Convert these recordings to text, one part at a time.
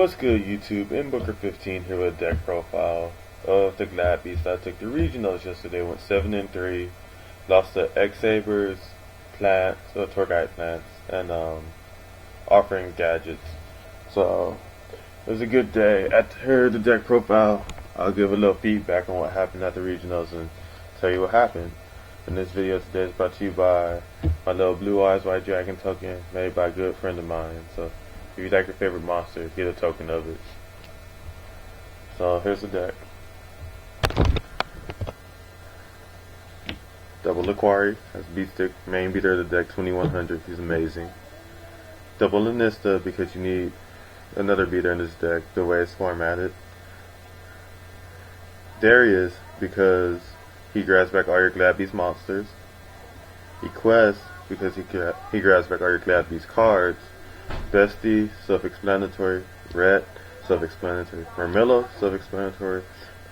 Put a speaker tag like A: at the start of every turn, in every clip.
A: What's good, YouTube? Booker15 here with a deck profile of the Gladiator Beast. I took the regionals yesterday, went 7-3, lost to Sabers, plants, Torguide plants, and offering gadgets. So it was a good day. After the deck profile, I'll give a little feedback on what happened at the regionals and tell you what happened. And this video today is brought to you by my little Blue Eyes White Dragon token made by a good friend of mine. So if you like your favorite monster, get a token of it. So here's the deck. Double Aquari, that's Beast Stick, main beater of the deck, 2100, he's amazing. Double Lanista because you need another beater in this deck, the way it's formatted. Darius because he grabs back all your Glad Beast monsters. Equest because he grabs back all your Glad Beast cards. Bestie, self-explanatory. Ret, self-explanatory. Marmilla, self-explanatory.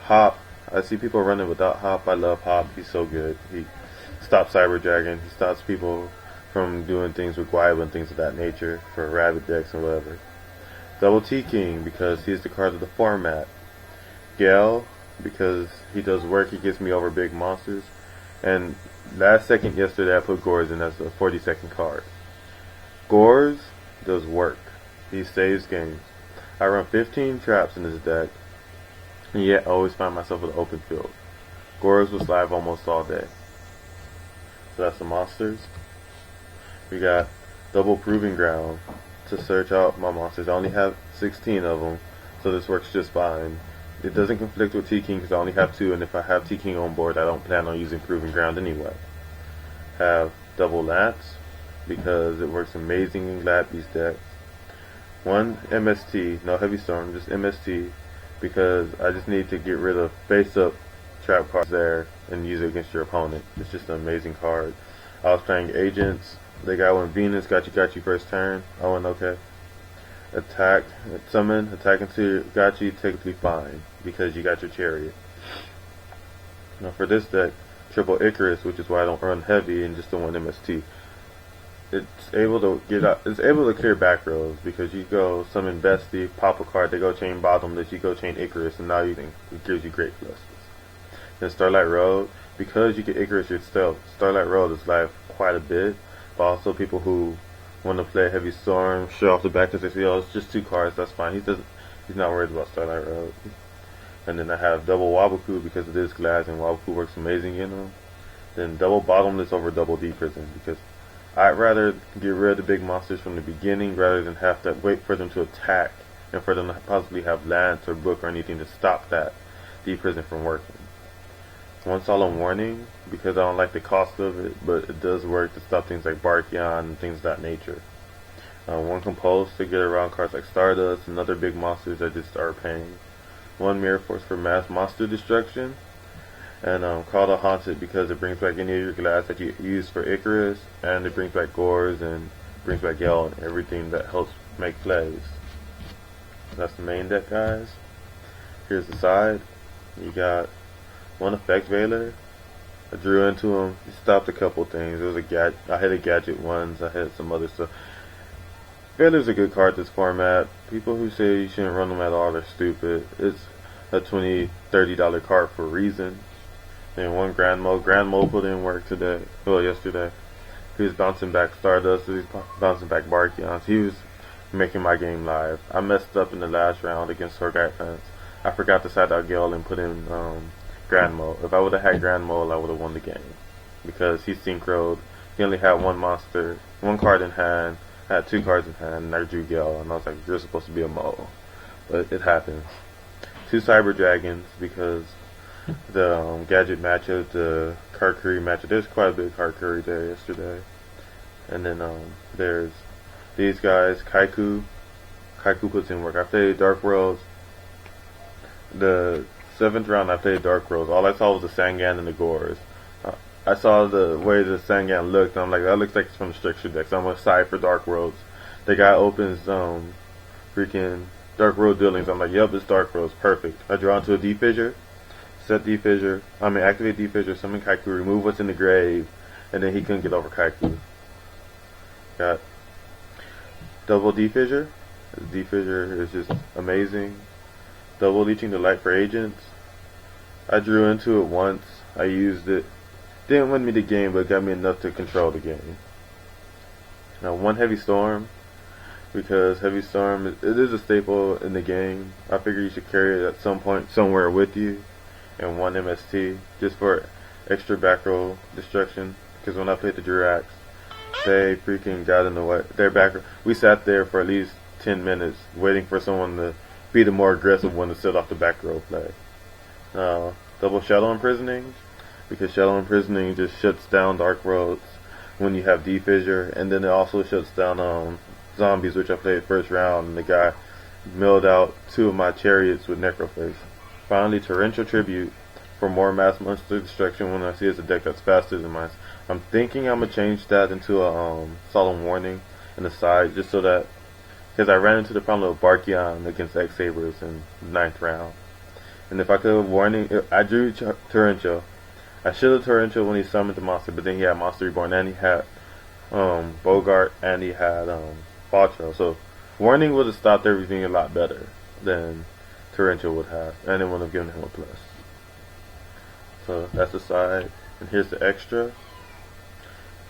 A: Hop, I see people running without Hop. I love Hop, he's so good. He stops Cyber Dragon, he stops people from doing things with Guayaba and things of that nature for rabbit decks and whatever. Double T King because he's the card of the format. Gale because he does work, he gets me over big monsters. And last second yesterday I put Gores in as a 40-second card. Gores does work. He saves games. I run 15 traps in this deck, and yet I always find myself with an open field. Gores was live almost all day. So that's the monsters. We got double proving ground to search out my monsters. I only have 16 of them, so this works just fine. It doesn't conflict with T-King because I only have 2, and if I have T-King on board, I don't plan on using proving ground anyway. Have double Lance because it works amazing in Glad Beast decks. 1 MST, no Heavy Storm, just MST because I just need to get rid of face-up trap cards there and use it against your opponent. It's just an amazing card. I was playing Agents. They got one Venus, got you first turn. I went okay. Attack, summon, attack into Gachi, technically fine because you got your Chariot. Now for this deck, triple Icarus, which is why I don't run heavy and just the 1 MST. It's able to get out. It's able to clear back rows because you go summon Bestie, pop a card, they go chain Bottomless, you go chain Icarus, and now it gives you great flushes. Then Starlight Road, because you get Icarus yourself, Starlight Road is live quite a bit, but also people who want to play Heavy Storm, show off the back because they say, oh, it's just 2 cards, that's fine. He's not worried about Starlight Road. And then I have double Waboku because it is glass and Waboku works amazing in them. Then double Bottomless over double D Prison because I'd rather get rid of the big monsters from the beginning rather than have to wait for them to attack and for them to possibly have Lance or Book or anything to stop that D Prison from working. 1 Solemn Warning because I don't like the cost of it, but it does work to stop things like Barkion and things of that nature. 1 Compose to get around cards like Stardust and other big monsters that just are pain. 1 Mirror Force for mass monster destruction. And Call the Haunted because it brings back any of your glass that you use for Icarus, and it brings back Gores and brings back Yell and everything that helps make plays. That's the main deck, guys. Here's the side. You got 1 Effect Veiler. I drew into him. He stopped a couple things. It was a gadget. I hit a gadget once. I hit some other stuff. Veiler's a good card this format. People who say you shouldn't run them at all are stupid. It's a $20, $30 card for a reason. And 1 Grand Mode. Grand Mode put in work today. Well, yesterday. He was bouncing back Stardust. He was bouncing back Barkions. He was making my game live. I messed up in the last round against Torguide plants. I forgot to side out Gale and put in Grand Mode. If I would have had Grand Mode, I would have won the game. Because he synchroed. He only had 1 monster, 1 card in hand. I had 2 cards in hand, and I drew Gale. And I was like, you're supposed to be a mole. But it happens. 2 Cyber Dragons because the gadget matchup, the card curry matchup. There's quite a bit of card curry there yesterday. And then there's these guys, Kaiku. Kaiku puts in work. I played Dark Worlds. The 7th round I played Dark Worlds. All I saw was the Sangan and the Gores. I saw the way the Sangan looked, and I'm like, that looks like it's from the Structure deck, so I'm going to side for Dark Worlds. The guy opens freaking Dark World Dealings. I'm like, yep, it's Dark Worlds, perfect. I draw into a D-Fissure. Set D-Fissure, activate D-Fissure, summon Kaiku, remove what's in the grave, and then he couldn't get over Kaiku. Got double D-Fissure, The defissure is just amazing. Double leeching the light for agents. I drew into it once. I used it. Didn't win me the game, but got me enough to control the game. Now, one heavy storm, because heavy storm it is a staple in the game. I figure you should carry it at some point somewhere with you, and one MST just for extra back row destruction. Because when I played the Jurracs, they freaking got in the way. Their back. We sat there for at least 10 minutes waiting for someone to be the more aggressive one to set off the back row play. Double shadow imprisoning, because shadow imprisoning just shuts down dark roads when you have defissure, and then it also shuts down zombies, which I played first round, and the guy milled out 2 of my chariots with necroface. Finally, torrential tribute for more mass monster destruction when I see it's a deck that's faster than mine. I'm thinking I'm gonna change that into a solemn warning in the side, just so that, because I ran into the problem of Barkion against X Sabers in the 9th round. And if I could have warning, I drew Torrential. I should have Torrential when he summoned the monster, but then he had Monster Reborn, and he had Bogart, and he had Botro. So warning would have stopped everything a lot better than Torrential would have, and it would have given him a plus. So that's the side, and here's the extra.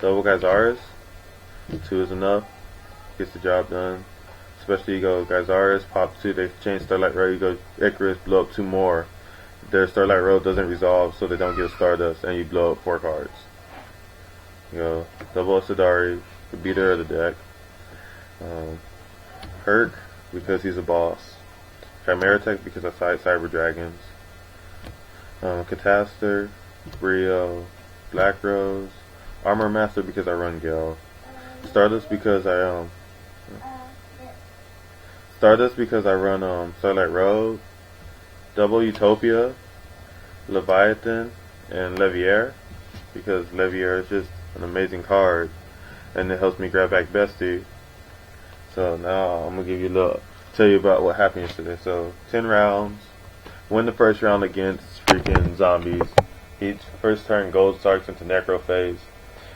A: Double Gyzaris. 2 is enough. Gets the job done. Especially you go Gyzaris, pop 2, they change Starlight Road, you go Icarus, blow up 2 more. Their Starlight Road doesn't resolve, so they don't get Stardust, and you blow up 4 cards. You go double Asadari, the beater of the deck. Herc, because he's a boss. Chimera Tech, because I side Cyber Dragons. Catastor, Brio, Black Rose. Armor Master, because I run Gale. Stardust, because I run Starlight Road. Double Utopia, Leviathan, and Levier, because Levier is just an amazing card, and it helps me grab back Bestie. So now I'm gonna tell you about what happened yesterday. So 10 rounds, win the first round against freaking zombies. Each first turn Gold Sarks into Necro phase,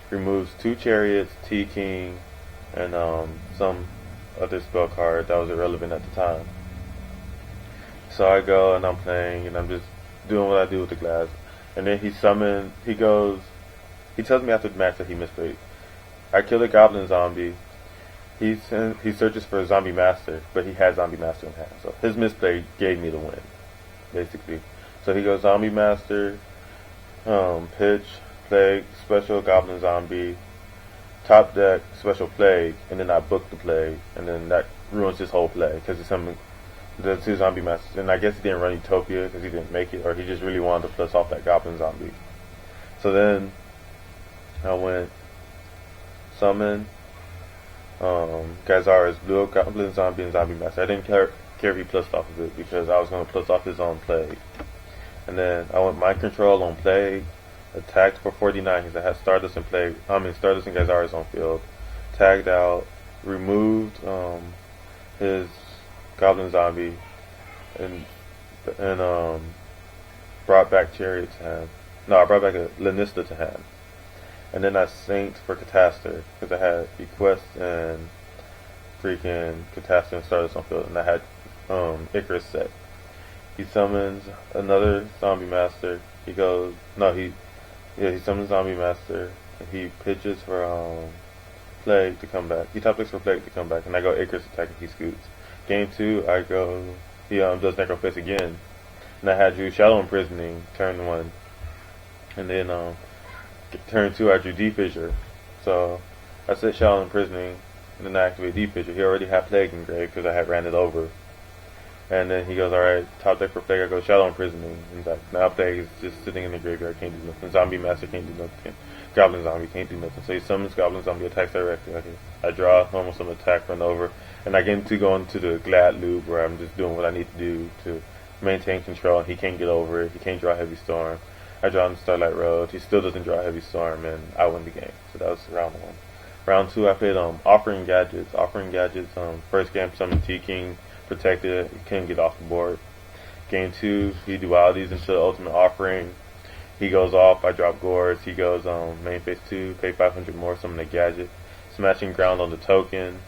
A: removes 2 chariots, T-King, and some other spell card that was irrelevant at the time. So I go and I'm playing and I'm just doing what I do with the glass. And then he tells me after the match that he misplayed. I kill a goblin zombie. He searches for a zombie master, but he had zombie master in hand. So his misplay gave me the win, basically. So he goes zombie master, pitch, plague, special goblin zombie, top deck, special plague, and then I book the plague, and then that ruins his whole play because it's something. The 2 zombie masters, and I guess he didn't run Utopia because he didn't make it, or he just really wanted to plus off that goblin zombie. So then I went summon Gyzaris, blew up goblin zombie and zombie master. I didn't care if he plussed off of it because I was going to plus off his own plague. And then I went mind control on plague, attacked for 49 because I had Stardust and Stardust and Gyzaris on field. Tagged out, removed his goblin zombie, and brought back Chariot to hand. No, I brought back a Lanista to hand. And then I synced for Catastor because I had Bequest and freaking Catastor and Stardust on field, and I had Icarus set. He summons another zombie master. He summons zombie master. And he pitches for plague to come back. He top decks for plague to come back, and I go Icarus attacking. He scoots. Game 2, I go, he does Necroface again, and I had drew Shadow Imprisoning turn 1, and then turn 2 I drew Defissure. So I set Shadow Imprisoning, and then I activate Defissure. He already had Plague in grave because I had ran it over, and then he goes, alright, top deck for Plague, I go Shadow Imprisoning, and now Plague is just sitting in the graveyard, can't do nothing. Zombie Master can't do nothing. Goblin Zombie can't do nothing. So he summons Goblin Zombie, attacks directly. I draw, normal summon, attack, run over. And I get him to go into the Glad loop where I'm just doing what I need to do to maintain control. He can't get over it. He can't draw Heavy Storm. I draw him Starlight Road. He still doesn't draw Heavy Storm, and I win the game. So that was round 1. Round 2, I played Offering Gadgets. Offering Gadgets, first game, summoned T-King, protected it. He couldn't get off the board. Game 2, he dualities into the Ultimate Offering. He goes off. I drop Gourds. He goes main phase 2, pay 500 more, summon a Gadget. Smashing Ground on the token.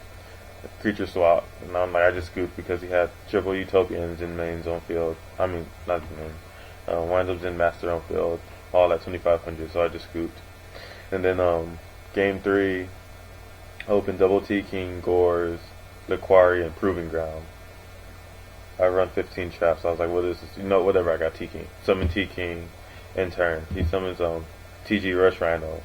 A: creature swap, and I'm like, I just scooped because he had triple utopians in main zone field. I mean, not the main. Winds-ups in master zone field, all at 2500, so I just scooped. And then game 3, open double T King, Gores, Liquari, and Proving Ground. I run 15 traps. I was like, what is this? Whatever. I got T King. Summon T King in turn. He summons TG Rush Rhino.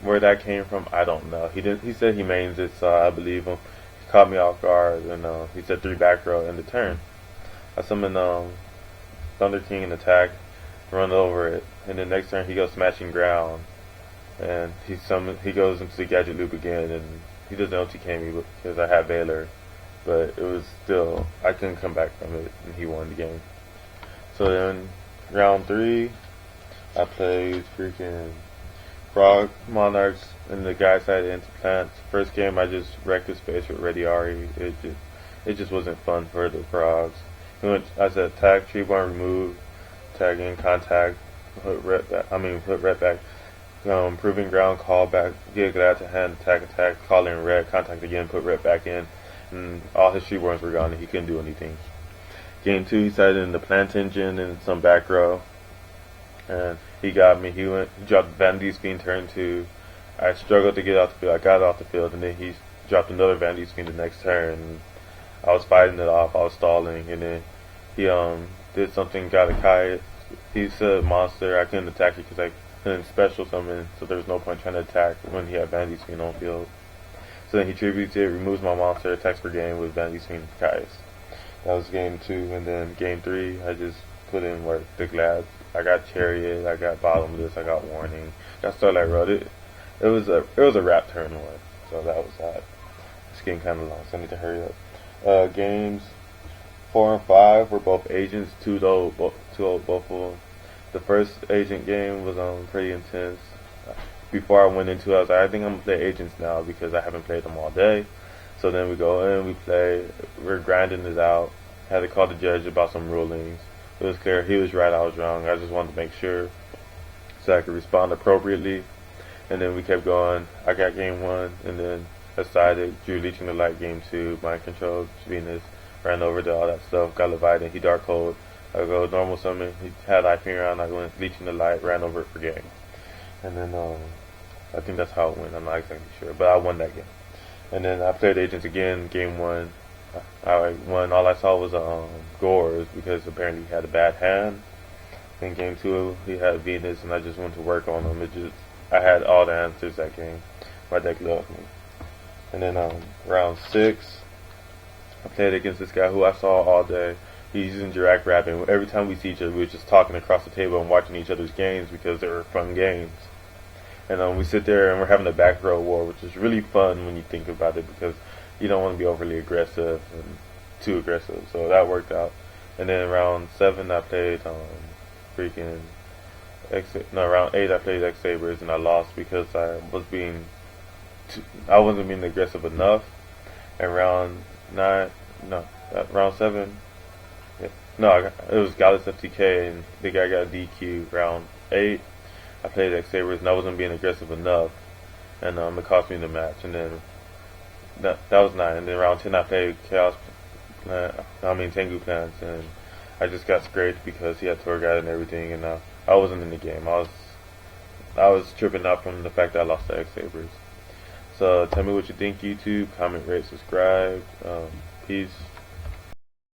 A: Where that came from, I don't know. He said he mains it, so I believe him. He caught me off guard, and he said 3 back row in the turn. I summon Thunder King and attack, run over it, and then next turn he goes smashing ground, and he goes into the gadget loop again, and he doesn't OTK me because I have Valor, but it was still, I couldn't come back from it, and he won the game. So then round 3, I played freaking Frog Monarchs, and the guy side into plants. First game I just wrecked his face with Ready Ari. It just wasn't fun for the frogs. I said attack, tree barn remove, tag in, contact, put red back, proving ground, call back, get glad to hand, attack, call in red, contact again, put red back in, and all his tree barns were gone and he couldn't do anything. Game 2 he sided in the plant engine and some back row, and he got me. He dropped Vandy's Fiend turn 2. I struggled to get off the field. I got off the field, and then he dropped another Vandy's Fiend the next turn. And I was fighting it off. I was stalling, and then he did something. Got a kite. He said monster. I couldn't attack it because I couldn't special summon, so there was no point trying to attack when he had Vandy's Fiend on field. So then he tributes it, removes my monster, attacks per game with Vandy's Fiend Kai's. That was game 2, and then game 3 I just put in work. The Glad. I got Chariot, I got Bottomless, I got Warning, got Starlight Road. It was a wrap turn 1, so that was that. It's getting kind of long, so I need to hurry up. Games 4 and 5 were both agents, 2-0 both of them. The first agent game was pretty intense. Before I went into it, I was like, I think I'm gonna play agents now because I haven't played them all day. So then we go in, we play, we're grinding it out. Had to call the judge about some rulings. It was clear he was right, I was wrong. I just wanted to make sure so I could respond appropriately. And then we kept going. I got game 1, and then decided drew Leeching the Light game 2, mind control, Venus, ran over to all that stuff, got Leviathan, he dark hold. I go normal summon, he had Hyperion, I went Leeching the Light, ran over it for game. And then I think that's how it went, I'm not exactly sure, but I won that game. And then I played Agents again, game 1. I won. All I saw was Gores because apparently he had a bad hand. In game 2 he had Venus, and I just went to work on him. I had all the answers that game. My deck loved me. And then round 6 I played against this guy who I saw all day. He's using Jurrac rapping. Every time we see each other, we were just talking across the table and watching each other's games because they were fun games. And we sit there and we're having a back row war, which is really fun when you think about it because you don't want to be overly aggressive and too aggressive. So that worked out. And then round 7 I played round 8 I played X Sabers and I lost because I wasn't being aggressive enough. And round 7, it was Gallis FTK and the guy got DQ. Round 8 I played X Sabers and I wasn't being aggressive enough, and it cost me the match. And then that was 9. And then round 10 I played Tengu Plants, and I just got scraped because he had tour guide and everything, and I wasn't in the game. I was tripping out from the fact that I lost to X Sabers. So tell me what you think, YouTube. Comment, rate, subscribe. Peace.